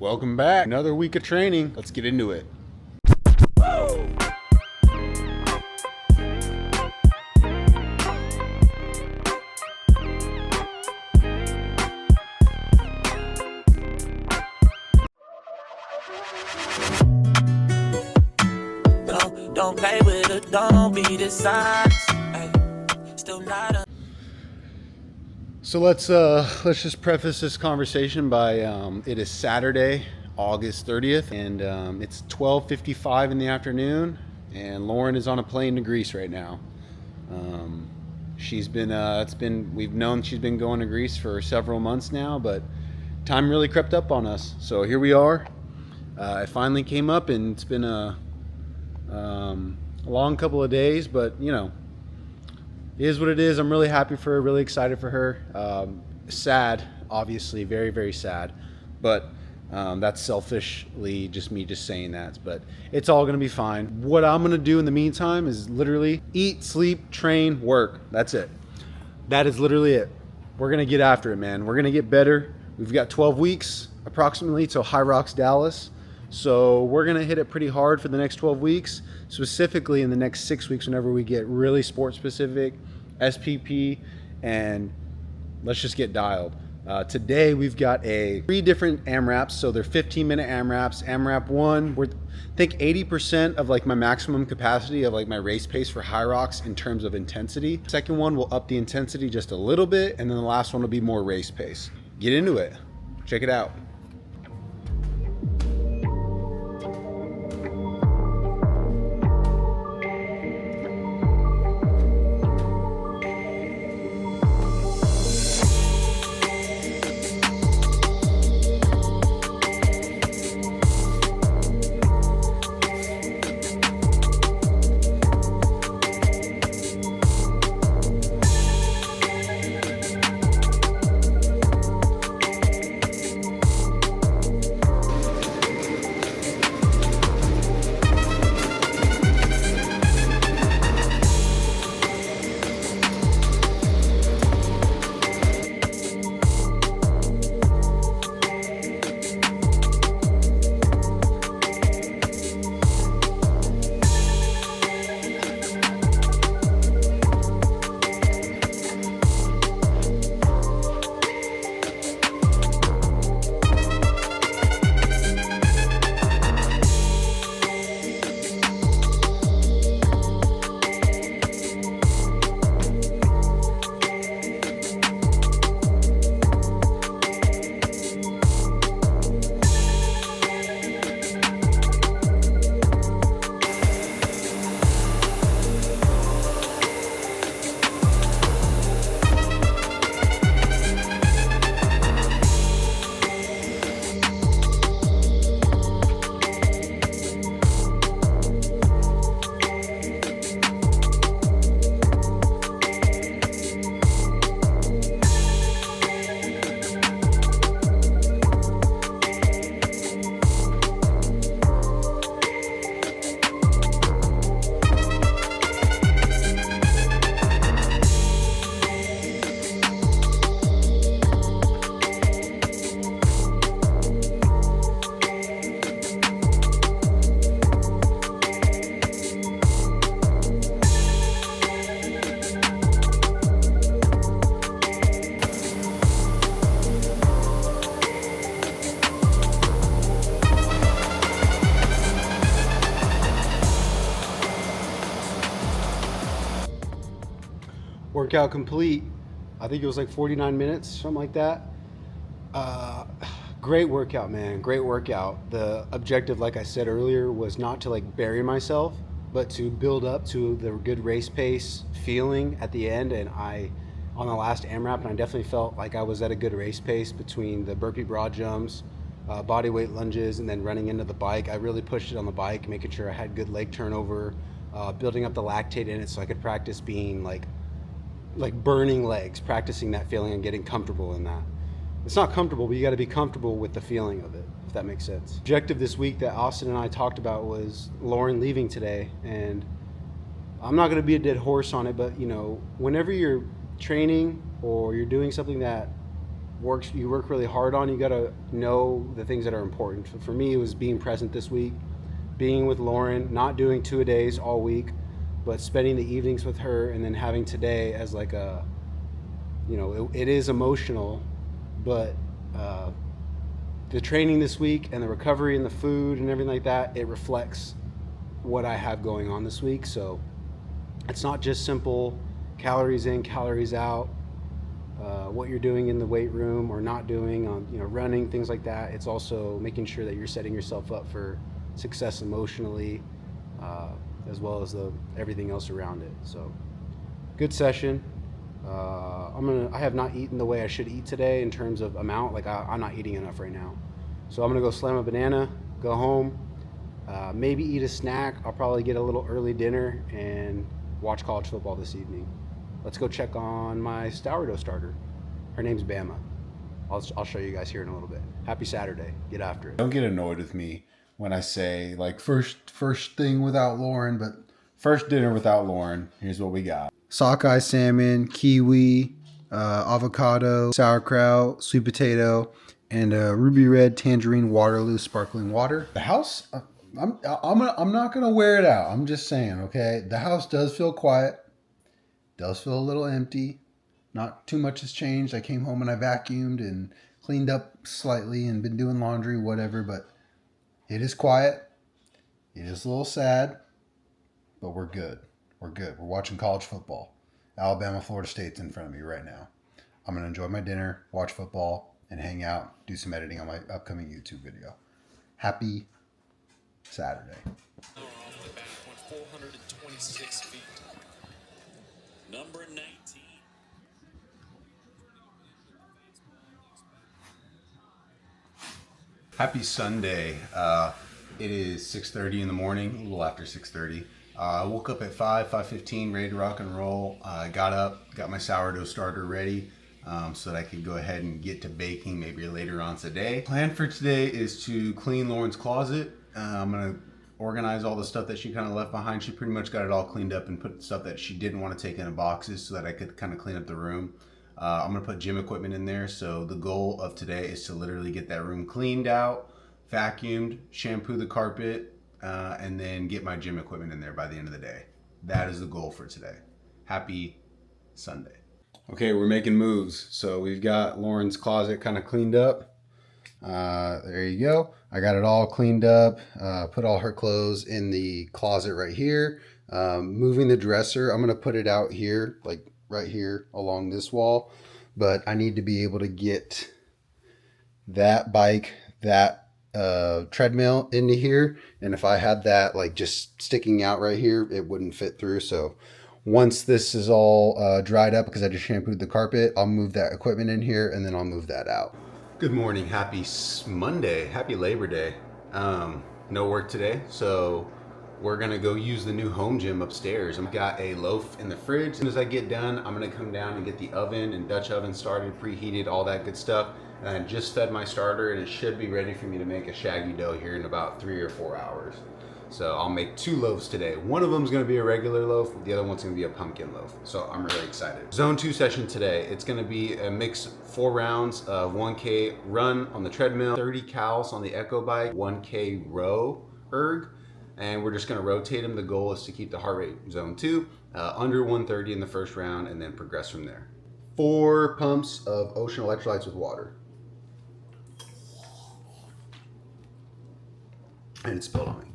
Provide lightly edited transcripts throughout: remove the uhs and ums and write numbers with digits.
Welcome back. Another week of training. Let's get into it. Don't play with it, don't be dishonest. Still not a... So let's just preface this conversation by it is Saturday, August 30th, and it's 12:55 in the afternoon, and Lauren is on a plane to Greece right now. We've known she's been going to Greece for several months now, but time really crept up on us. So here we are. It finally came up, and it's been a long couple of days, but you know, it is what it is. I'm really happy for her, really excited for her. Sad, obviously, very, very sad, but that's selfishly just me just saying that, but it's all gonna be fine. What I'm gonna do in the meantime is literally eat, sleep, train, work. That's it. That is literally it. We're gonna get after it, man. We're gonna get better. We've got 12 weeks approximately till Hyrox Dallas. So we're gonna hit it pretty hard for the next 12 weeks, specifically in the next 6 weeks whenever we get really sport specific, SPP, and let's just get dialed. Today we've got 3 different AMRAPs, so they're 15-minute AMRAPs. AMRAP 1, I think 80% of like my maximum capacity of like my race pace for Hyrox in terms of intensity. Second one will up the intensity just a little bit, and then the last one will be more race pace. Get into it, check it out. Workout complete. I think it was like 49 minutes, something like that. Great workout, man. Great workout. The objective, like I said earlier, was not to like bury myself, but to build up to the good race pace feeling at the end. And on the last AMRAP, and I definitely felt like I was at a good race pace between the burpee broad jumps, body weight lunges, and then running into the bike. I really pushed it on the bike, making sure I had good leg turnover, building up the lactate in it so I could practice being like burning legs, practicing that feeling and getting comfortable in that. It's not comfortable, but you got to be comfortable with the feeling of it, if that makes sense. Objective this week that Austin and I talked about was Lauren leaving today, and I'm not going to be a dead horse on it, but you know, whenever you're training or you're doing something that you work really hard on, you got to know the things that are important. For me, it was being present this week, being with Lauren, not doing 2-a-days all week, but spending the evenings with her, and then having today as like a, it is emotional, but the training this week and the recovery and the food and everything like that, it reflects what I have going on this week. So it's not just simple calories in, calories out, what you're doing in the weight room or not doing on, running, things like that. It's also making sure that you're setting yourself up for success emotionally, as well as everything else around it. So good session. I have not eaten the way I should eat today in terms of amount. Like I'm not eating enough right now. So I'm gonna go slam a banana, go home, maybe eat a snack. I'll probably get a little early dinner and watch college football this evening. Let's go check on my sourdough starter. Her name's Bama. I'll show you guys here in a little bit. Happy Saturday. Get after it. Don't get annoyed with me when I say like first thing without Lauren, but first dinner without Lauren. Here's what we got: Sockeye salmon, kiwi, avocado, sauerkraut, sweet potato, and ruby red tangerine Waterloo sparkling water. The house. I'm not gonna wear it out. I'm just saying, okay. The house does feel quiet. Does feel a little empty. Not too much has changed. I came home and I vacuumed and cleaned up slightly and been doing laundry, whatever. But it is quiet. It is a little sad, but we're good. We're good. We're watching college football. Alabama, Florida State's in front of me right now. I'm gonna enjoy my dinner, watch football, and hang out, do some editing on my upcoming YouTube video. Happy Saturday. Off the back point, 426 feet. Number 19. Happy Sunday. It is 6:30 in the morning, a little after 6:30. I woke up at 5:15, ready to rock and roll. Got up, got my sourdough starter ready so that I could go ahead and get to baking maybe later on today. Plan for today is to clean Lauren's closet. I'm going to organize all the stuff that she kind of left behind. She pretty much got it all cleaned up and put stuff that she didn't want to take into boxes so that I could kind of clean up the room. I'm going to put gym equipment in there. So the goal of today is to literally get that room cleaned out, vacuumed, shampoo the carpet, and then get my gym equipment in there by the end of the day. That is the goal for today. Happy Sunday. Okay, we're making moves. So we've got Lauren's closet kind of cleaned up. There you go. I got it all cleaned up, put all her clothes in the closet right here. Moving the dresser, I'm going to put it out here, like right here along this wall. But I need to be able to get that bike, that treadmill into here. And if I had that like just sticking out right here, it wouldn't fit through. So once this is all dried up, because I just shampooed the carpet, I'll move that equipment in here and then I'll move that out. Good morning. Happy Monday. Happy Labor Day. No work today, so we're gonna go use the new home gym upstairs. I've got a loaf in the fridge. As soon as I get done, I'm gonna come down and get the oven and Dutch oven started, preheated, all that good stuff. And I just fed my starter and it should be ready for me to make a shaggy dough here in about 3 or 4 hours. So I'll make 2 loaves today. One of them is gonna be a regular loaf, the other one's gonna be a pumpkin loaf. So I'm really excited. Zone 2 session today. It's gonna be a mix 4 rounds of 1K run on the treadmill, 30 cals on the Echo bike, 1K row erg, and we're just gonna rotate them. The goal is to keep the heart rate zone 2, under 130 in the first round, and then progress from there. 4 pumps of Ocean electrolytes with water. And it's spilled on me.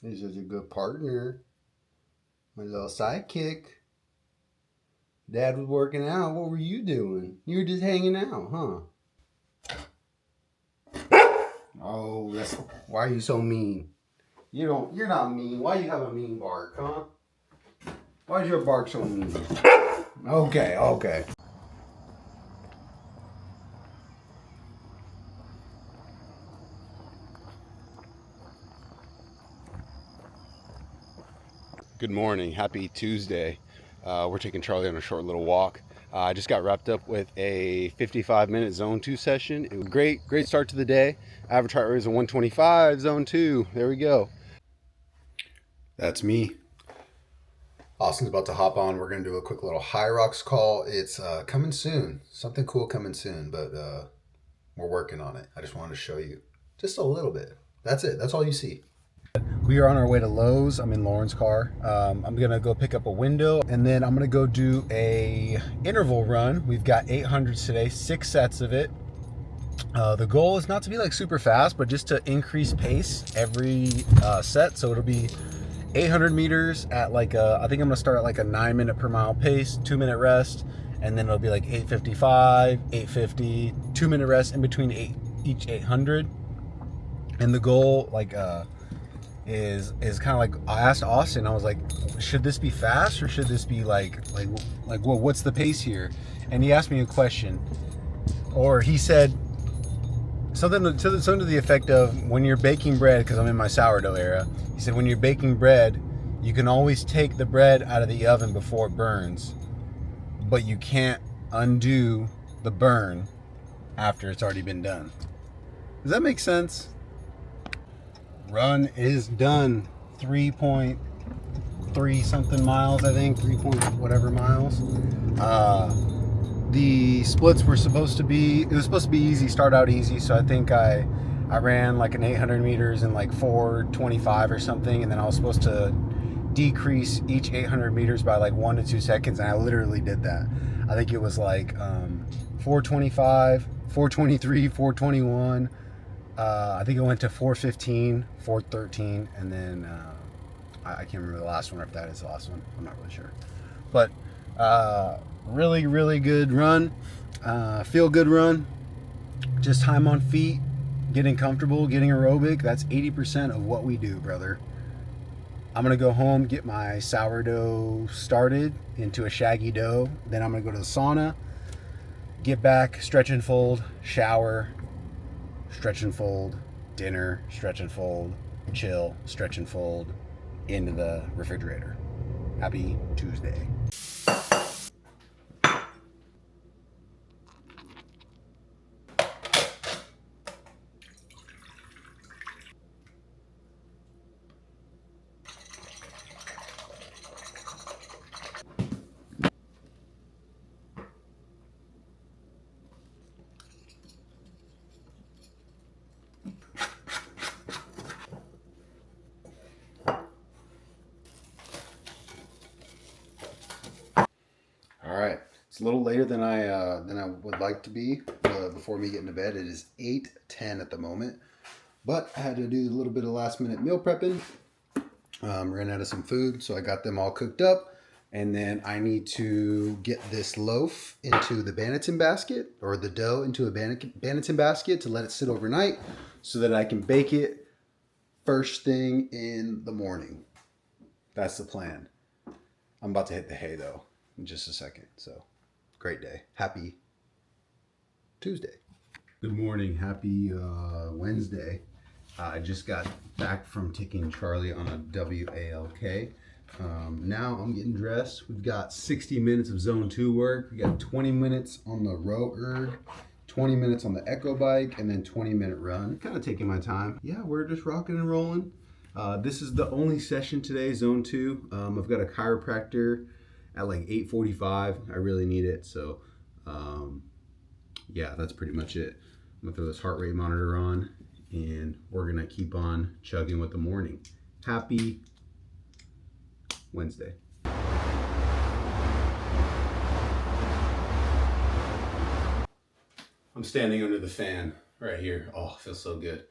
He's such a good partner. My little sidekick. Dad was working out. What were you doing? You were just hanging out, huh? Oh, that's why are you so mean? You're not mean. Why you have a mean bark, huh? Why is your bark so mean? Okay, okay. Good morning. Happy Tuesday. We're taking Charlie on a short little walk. I just got wrapped up with a 55-minute Zone 2 session. It was great start to the day. Average heart rate is a 125, Zone 2. There we go. That's me. Austin's about to hop on. We're going to do a quick little Hyrox call. It's coming soon. Something cool coming soon, but we're working on it. I just wanted to show you just a little bit. That's it. That's all you see. We are on our way to Lowe's. I'm in Lauren's car. I'm gonna go pick up a window, and then I'm gonna go do a interval run. We've got 800s today, 6 sets of it. The goal is not to be like super fast, but just to increase pace every set. So it'll be 800 meters at like I think I'm gonna start at like a 9-minute per mile pace, 2-minute rest, and then it'll be like 855, 850, 2-minute rest in between each 800. And the goal, like is kind of like, I asked Austin, I was like, should this be fast or should this be like well, what's the pace here? And he asked me a question, or he said something to the effect of, when you're baking bread, because I'm in my sourdough era, he said when you're baking bread, you can always take the bread out of the oven before it burns, but you can't undo the burn after it's already been done. Does that make sense? Run is done. 3.3 something miles, I think. 3 point whatever miles. The splits were supposed to be, it was supposed to be easy, start out easy. So I think I ran like an 800 meters in like 4:25 or something. And then I was supposed to decrease each 800 meters by like 1 to 2 seconds. And I literally did that. I think it was like 4:25, 4:23, 4:21. I think it went to 4:15, 4:13, and then I can't remember the last one, or if that is the last one. I'm not really sure. But really good run. Feel good run. Just time on feet, getting comfortable, getting aerobic. That's 80% of what we do, brother. I'm going to go home, get my sourdough started into a shaggy dough. Then I'm going to go to the sauna, get back, stretch and fold, shower, stretch and fold, dinner, stretch and fold, chill, stretch and fold, into the refrigerator. Happy Tuesday. All right, it's a little later than I would like to be before me getting to bed. It is 8:10 at the moment, but I had to do a little bit of last minute meal prepping. Ran out of some food, so I got them all cooked up, and then I need to get this loaf into the Banneton basket, or the dough into a Banneton basket, to let it sit overnight so that I can bake it first thing in the morning. That's the plan. I'm about to hit the hay though in just a second. So great day. Happy Tuesday. Good morning. Happy Wednesday. I just got back from taking Charlie on a WALK. Now I'm getting dressed. We've got 60 minutes of Zone 2 work. We got 20 minutes on the row erg, 20 minutes on the echo bike, and then 20-minute run. Kind of taking my time. Yeah, we're just rocking and rolling. This is the only session today, Zone 2. I've got a chiropractor at like 8:45. I really need it. So yeah, that's pretty much it. I'm gonna throw this heart rate monitor on, and we're gonna keep on chugging with the morning. Happy Wednesday. I'm standing under the fan right here. Oh, it feels so good.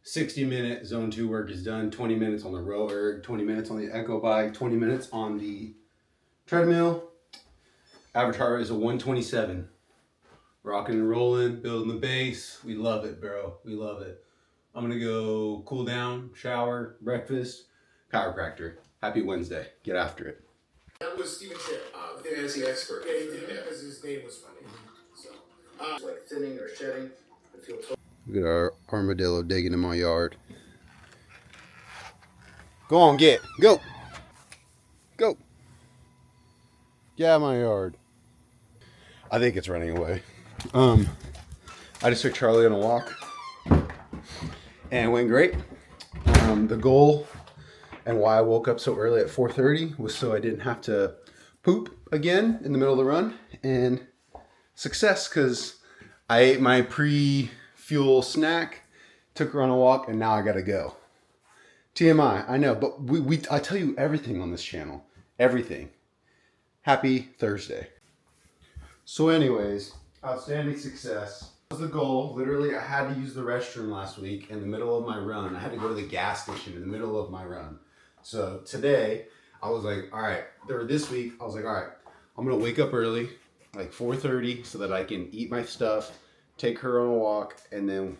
60-minute Zone 2 work is done. 20 minutes on the row erg, 20 minutes on the echo bike, 20 minutes on the treadmill. Average heart rate is a 127 Rocking and rolling, building the base. We love it, bro. We love it. I'm gonna go cool down, shower, breakfast, chiropractor. Happy Wednesday. Get after it. That was Stephen Chip, the fantasy expert. Yeah, he did it because his name was funny. So, like thinning or shedding, I feel totally. Look at our armadillo digging in my yard. Go on, get. Go. Go. Get out of my yard. I think it's running away. I just took Charlie on a walk. And it went great. The goal and why I woke up so early at 4:30 was so I didn't have to poop again in the middle of the run. And success, because I ate my pre-fuel snack, took her on a walk, and now I gotta go. TMI, I know, but I tell you everything on this channel. Everything. Happy Thursday. So anyways, outstanding success. That was the goal. Literally, I had to use the restroom last week in the middle of my run. I had to go to the gas station in the middle of my run. So today, I was like, all right, this week, I was like, all right, I'm going to wake up early, like 4:30, so that I can eat my stuff, take her on a walk, and then,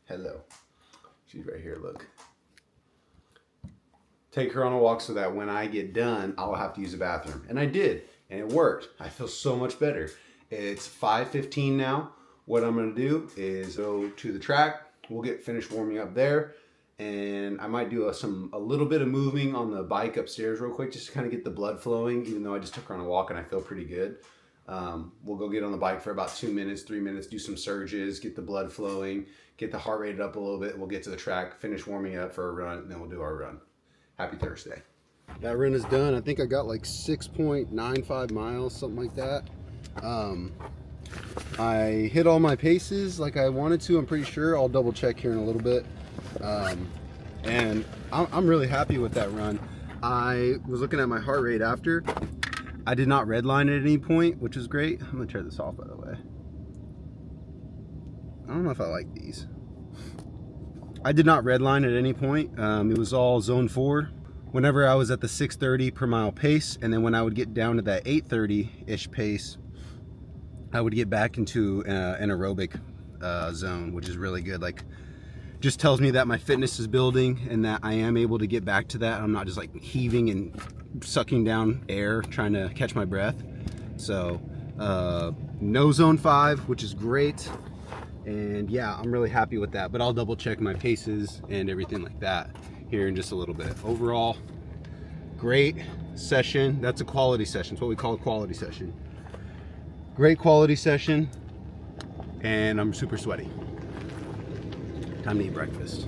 hello. She's right here, look. Take her on a walk so that when I get done, I'll have to use the bathroom. And I did, and it worked. I feel so much better. It's 5:15 now. What I'm gonna do is go to the track. We'll get finished warming up there. And I might do a little bit of moving on the bike upstairs real quick, just to kind of get the blood flowing, even though I just took her on a walk and I feel pretty good. We'll go get on the bike for about 2 minutes, 3 minutes, do some surges, get the blood flowing, get the heart rate up a little bit. We'll get to the track, finish warming up for a run, and then we'll do our run. Happy Thursday. That run is done. I think I got like 6.95 miles, something like that. I hit all my paces like I wanted to, I'm pretty sure. I'll double check here in a little bit. And I'm really happy with that run. I was looking at my heart rate after. I did not redline at any point, which is great. I'm gonna turn this off, by the way. I don't know if I like these. I did not redline at any point. It was all zone 4. Whenever I was at the 6:30 per mile pace, and then when I would get down to that 8:30-ish pace, I would get back into an aerobic zone, which is really good. Like, just tells me that my fitness is building and that I am able to get back to that. I'm not just like heaving and sucking down air trying to catch my breath. So no zone 5, which is great. And yeah, I'm really happy with that, but I'll double check my paces and everything like that here in just a little bit. Overall, great session. That's a quality session. It's what we call a quality session. Great quality session, and I'm super sweaty. Time to eat breakfast.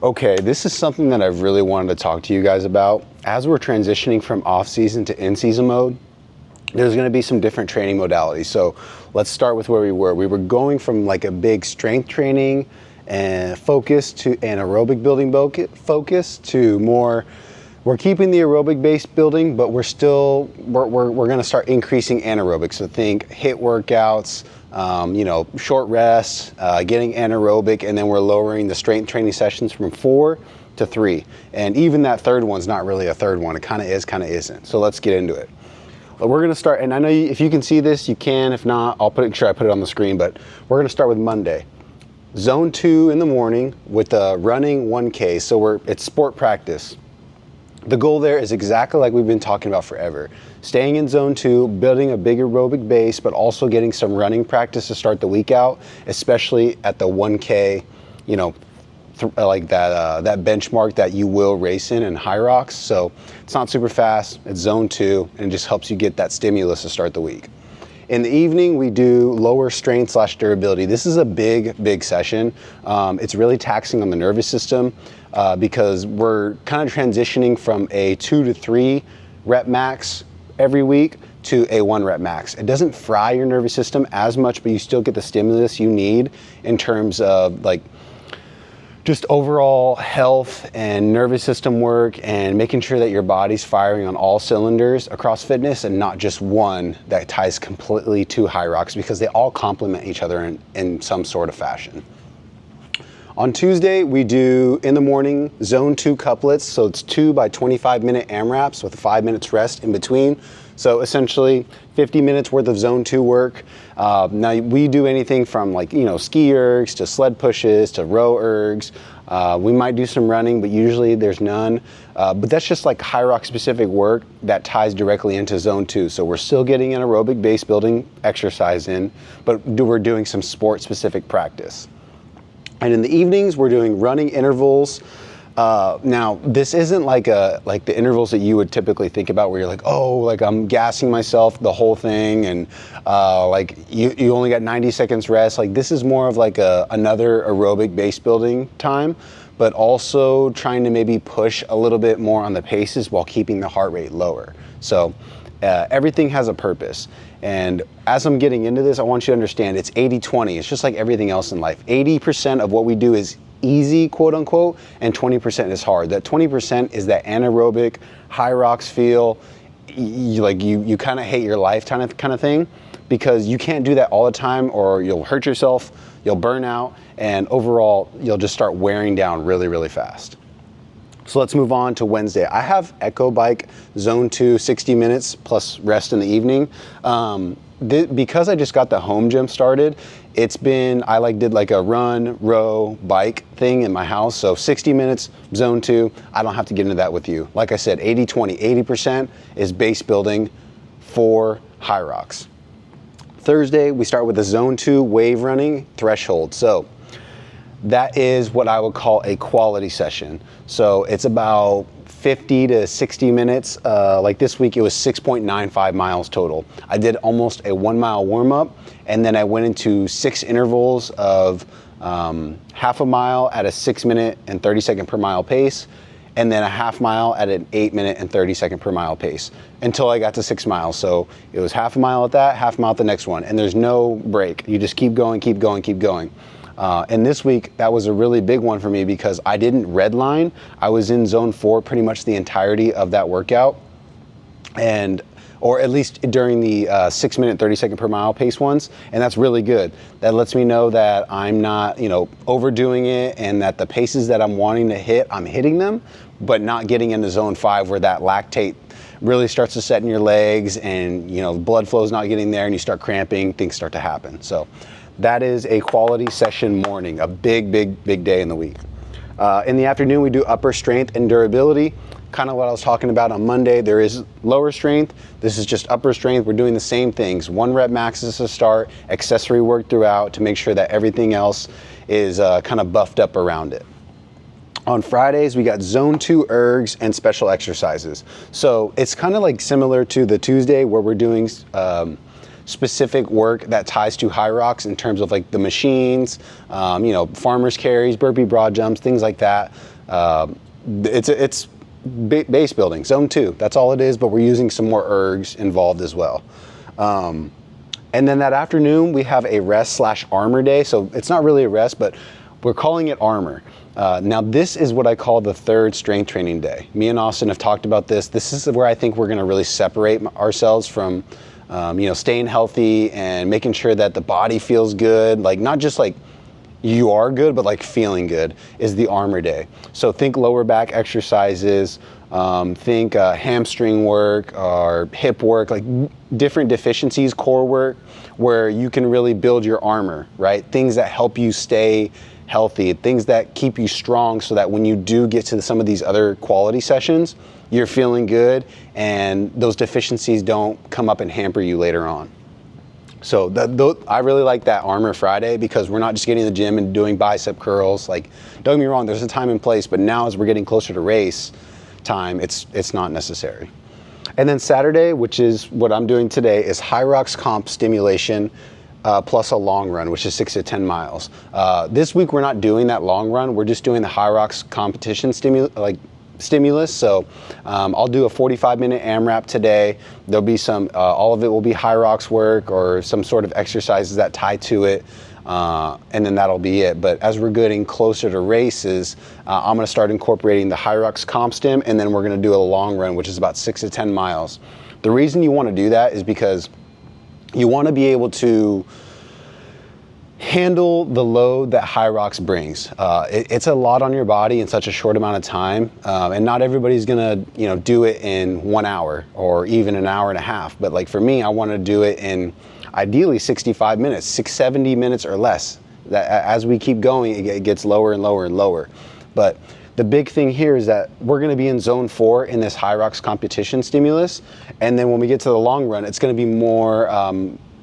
Okay, this is something that I've really wanted to talk to you guys about. As we're transitioning from off-season to in-season mode, there's going to be some different training modalities. So let's start with where we were. We were going from like a big strength training and focus to an aerobic building focus to more, we're keeping the aerobic based building, but we're going to start increasing anaerobic. So think HIIT workouts, short rests, getting anaerobic, and then we're lowering the strength training sessions from 4 to 3. And even that third one's not really a third one. It kind of is, kind of isn't. So let's get into it. We're going to start, and I know if you can see this, you can. If not, I'll put it on the screen, but we're going to start with Monday. Zone 2 in the morning with a running 1K. So it's sport practice. The goal there is exactly like we've been talking about forever. Staying in zone 2, building a big aerobic base, but also getting some running practice to start the week out, especially at the 1K, like that benchmark that you will race in Hyrox. So it's not super fast, it's zone 2, and it just helps you get that stimulus to start the week. In the evening, we do lower strength / durability. This is a big session. It's really taxing on the nervous system because we're kind of transitioning from a 2 to 3 rep max every week to a 1 rep max. It doesn't fry your nervous system as much, but you still get the stimulus you need in terms of like just overall health and nervous system work and making sure that your body's firing on all cylinders across fitness and not just one that ties completely to Hyrox, because they all complement each other in some sort of fashion. On Tuesday, we do in the morning zone 2 couplets. So it's 2 by 25-minute AMRAPs with 5 minutes rest in between. So essentially 50 minutes worth of zone 2 work. Now we do anything from like, ski ergs to sled pushes to row ergs. We might do some running, but usually there's none. But that's just like Hyrox specific work that ties directly into zone 2. So we're still getting an aerobic base building exercise in, but we're doing some sport specific practice. And in the evenings, we're doing running intervals. Now, this isn't like the intervals that you would typically think about where you're like, oh, like I'm gassing myself the whole thing and like you only got 90 seconds rest. Like this is more of like another aerobic base building time, but also trying to maybe push a little bit more on the paces while keeping the heart rate lower. So everything has a purpose. And as I'm getting into this, I want you to understand it's 80-20. It's just like everything else in life. 80% of what we do is easy, quote unquote, and 20% is hard. That 20% is that anaerobic, Hyrox feel, you kind of hate your life kind of thing, because you can't do that all the time or you'll hurt yourself, you'll burn out, and overall you'll just start wearing down really, really fast. So let's move on to Wednesday. I have Echo Bike Zone 2, 60 minutes plus rest in the evening. Because I just got the home gym started, I did like a run, row, bike thing in my house. So 60 minutes, Zone 2, I don't have to get into that with you. Like I said, 80-20, 80% is base building for Hyrox. Thursday, we start with the Zone 2 wave running threshold. So that is what I would call a quality session. So it's about 50 to 60 minutes. Like this week, it was 6.95 miles total. I did almost a 1 mile warm up, and then I went into 6 intervals of half a mile at a 6 minute and 30 second per mile pace, and then a half mile at an 8 minute and 30 second per mile pace until I got to 6 miles. So it was half a mile at that, half a mile at the next one, and there's no break. You just keep going, keep going, keep going. And this week, that was a really big one for me because I didn't redline. I was in zone 4 pretty much the entirety of that workout, or at least during the 6 minute, 30 second per mile pace ones. And that's really good. That lets me know that I'm not, overdoing it, and that the paces that I'm wanting to hit, I'm hitting them, but not getting into zone 5 where that lactate really starts to set in your legs and, blood flow is not getting there and you start cramping, things start to happen. So that is a quality session morning, a big, big, big day in the week. In the afternoon, we do upper strength and durability. Kind of what I was talking about on Monday. There is lower strength. This is just upper strength. We're doing the same things. 1 rep maxes to start, accessory work throughout to make sure that everything else is kind of buffed up around it. On Fridays, we got zone 2 ergs and special exercises. So it's kind of like similar to the Tuesday where we're doing specific work that ties to Hyrox in terms of like the machines, farmer's carries, burpee broad jumps, things like that. It's base building, zone 2, that's all it is, but we're using some more ergs involved as well. And then that afternoon, we have a rest/armor day. So it's not really a rest, but we're calling it armor. Now this is what I call the third strength training day. Me and Austin have talked about this. This is where I think we're gonna really separate ourselves from staying healthy and making sure that the body feels good, like not just like you are good, but like feeling good, is the armor day. So think lower back exercises, think hamstring work or hip work, like different deficiencies, core work, where you can really build your armor, right? Things that help you stay healthy, things that keep you strong so that when you do get to some of these other quality sessions, you're feeling good and those deficiencies don't come up and hamper you later on. So I really like that Armor Friday because we're not just getting in the gym and doing bicep curls. Like, don't get me wrong, there's a time and place, but now as we're getting closer to race time, it's not necessary. And then Saturday, which is what I'm doing today, is Hyrox comp stimulation plus a long run, which is 6 to 10 miles. This week we're not doing that long run. We're just doing the Hyrox competition stimulus. So I'll do a 45-minute AMRAP today. There'll be some, all of it will be Hyrox work or some sort of exercises that tie to it. And then that'll be it. But as we're getting closer to races, I'm going to start incorporating the Hyrox comp stim, and then we're going to do a long run, which is about 6 to 10 miles. The reason you want to do that is because you want to be able to handle the load that Hyrox brings. It's a lot on your body in such a short amount of time, and not everybody's gonna, do it in 1 hour or even an hour and a half. But like for me, I want to do it in ideally 65 minutes, 70 minutes or less. That as we keep going, it gets lower and lower and lower. But the big thing here is that we're going to be in zone 4 in this Hyrox competition stimulus, and then when we get to the long run, it's going to be more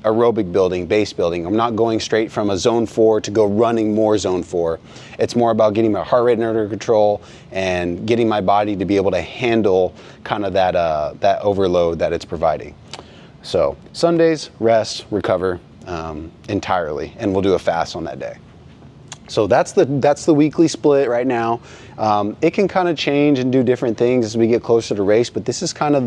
aerobic building, base building. I'm not going straight from a zone 4 to go running more zone 4. It's more about getting my heart rate under control and getting my body to be able to handle kind of that overload that it's providing. So Sundays, rest, recover entirely, and we'll do a fast on that day. So that's the weekly split right now. It can kind of change and do different things as we get closer to race, but this is kind of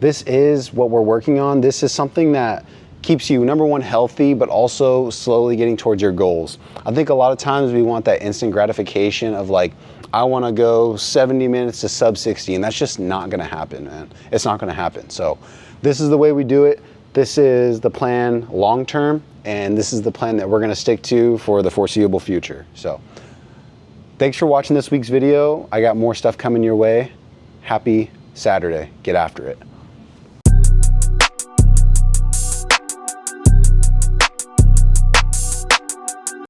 this is what we're working on. This is something that keeps you, number one, healthy, but also slowly getting towards your goals. I think a lot of times we want that instant gratification of like, I want to go 70 minutes to sub 60, and that's just not going to happen, man. It's not going to happen. So this is the way we do it. This is the plan long term, and this is the plan that we're going to stick to for the foreseeable future. So thanks for watching this week's video. I got more stuff coming your way. Happy Saturday. Get after it.